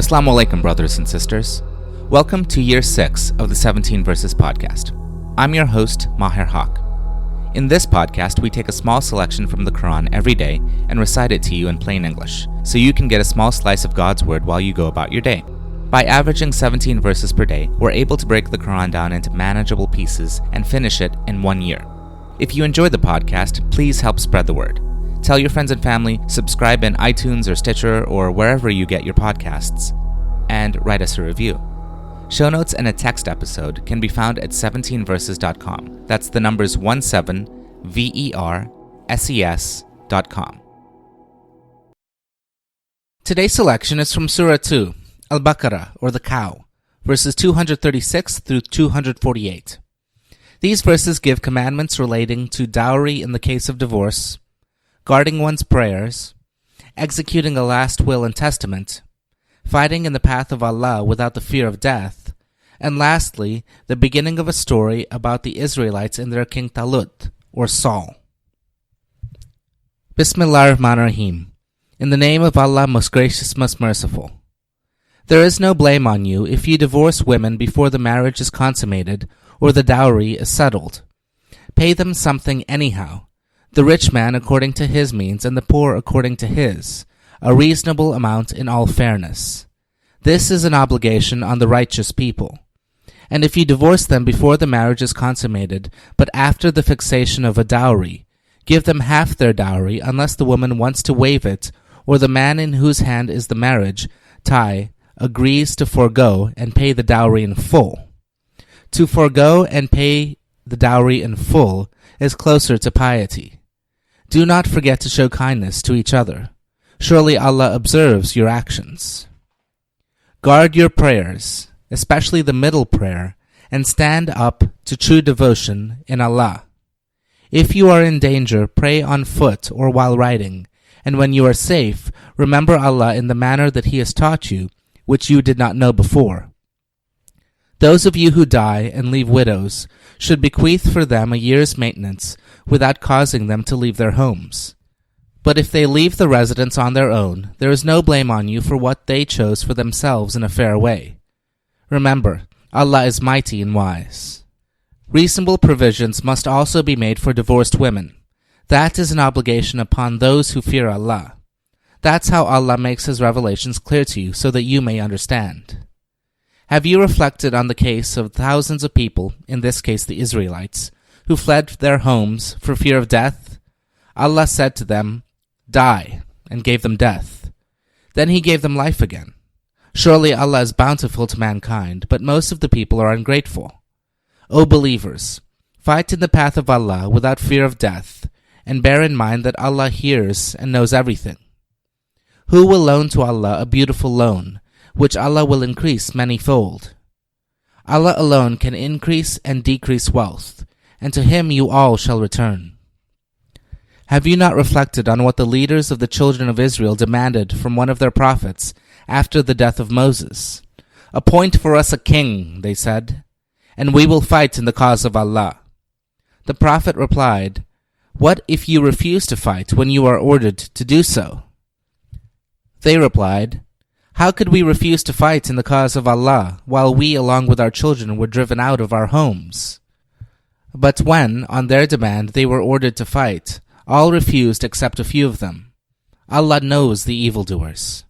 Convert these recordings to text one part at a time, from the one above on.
As-salaam wa-alaikum, brothers and sisters. Welcome to Year 6 of the 17 Verses podcast. I'm your host, Maher Haq. In this podcast, we take a small selection from the Quran every day and recite it to you in plain English, so you can get a small slice of God's word while you go about your day. By averaging 17 verses per day, we're able to break the Quran down into manageable pieces and finish it in 1 year. If you enjoy the podcast, please help spread the word. Tell your friends and family, subscribe in iTunes or Stitcher or wherever you get your podcasts, and write us a review. Show notes and a text episode can be found at 17verses.com. That's the numbers 17verses.com. Today's selection is from Surah 2, Al-Baqarah, or the cow, verses 236 through 248. These verses give commandments relating to dowry in the case of divorce, guarding one's prayers, executing a last will and testament, fighting in the path of Allah without the fear of death, and lastly, the beginning of a story about the Israelites and their king Talüt, or Saul. Bismillahir-Rahmanir-Rahim. In the name of Allah, most gracious, most merciful. There is no blame on you if you divorce women before the marriage is consummated or the dowry is settled. Pay them something anyhow, the rich man according to his means and the poor according to his, a reasonable amount in all fairness. This is an obligation on the righteous people. And if you divorce them before the marriage is consummated, but after the fixation of a dowry, give them half their dowry unless the woman wants to waive it, or the man in whose hand is the marriage tie agrees to forego and pay the dowry in full. To forego and pay the dowry in full is closer to piety. Do not forget to show kindness to each other. Surely Allah observes your actions. Guard your prayers, especially the middle prayer, and stand up to true devotion in Allah. If you are in danger, pray on foot or while riding, and when you are safe, remember Allah in the manner that He has taught you, which you did not know before. Those of you who die and leave widows should bequeath for them a year's maintenance without causing them to leave their homes. But if they leave the residence on their own, there is no blame on you for what they chose for themselves in a fair way. Remember, Allah is mighty and wise. Reasonable provisions must also be made for divorced women. That is an obligation upon those who fear Allah. That's how Allah makes His revelations clear to you so that you may understand. Have you reflected on the case of thousands of people, in this case the Israelites, who fled their homes for fear of death? Allah said to them, "Die," and gave them death. Then He gave them life again. Surely Allah is bountiful to mankind, but most of the people are ungrateful. O believers, fight in the path of Allah without fear of death, and bear in mind that Allah hears and knows everything. Who will loan to Allah a beautiful loan, which Allah will increase manyfold? Allah alone can increase and decrease wealth, and to Him you all shall return. Have you not reflected on what the leaders of the children of Israel demanded from one of their prophets after the death of Moses? "Appoint for us a king," they said, "and we will fight in the cause of Allah." The prophet replied, "What if you refuse to fight when you are ordered to do so?" They replied, "How could we refuse to fight in the cause of Allah while we along with our children were driven out of our homes?" But when, on their demand, they were ordered to fight, all refused except a few of them. Allah knows the evildoers.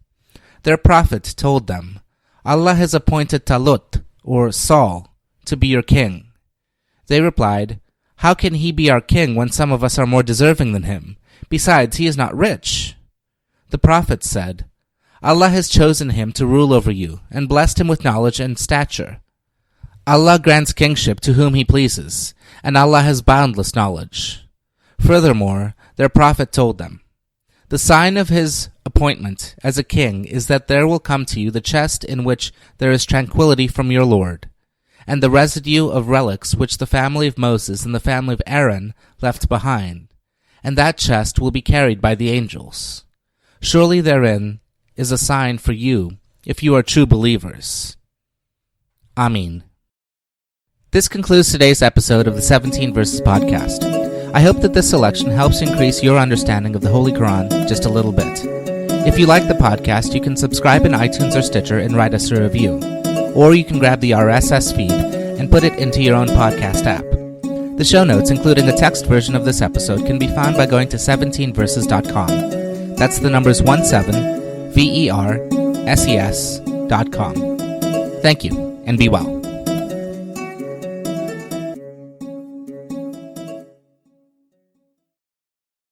Their prophet told them, "Allah has appointed Talüt, or Saul, to be your king." They replied, "How can he be our king when some of us are more deserving than him? Besides, he is not rich." The prophet said, "Allah has chosen him to rule over you, and blessed him with knowledge and stature. Allah grants kingship to whom He pleases, and Allah has boundless knowledge." Furthermore, their prophet told them, "The sign of his appointment as a king is that there will come to you the chest in which there is tranquility from your Lord, and the residue of relics which the family of Moses and the family of Aaron left behind, and that chest will be carried by the angels. Surely therein is a sign for you, if you are true believers." Ameen. This concludes today's episode of the 17 Verses podcast. I hope that this selection helps increase your understanding of the Holy Quran just a little bit. If you like the podcast, you can subscribe in iTunes or Stitcher and write us a review. Or you can grab the RSS feed and put it into your own podcast app. The show notes, including a text version of this episode, can be found by going to 17verses.com. That's the numbers 17, VERSES.com. Thank you, and be well.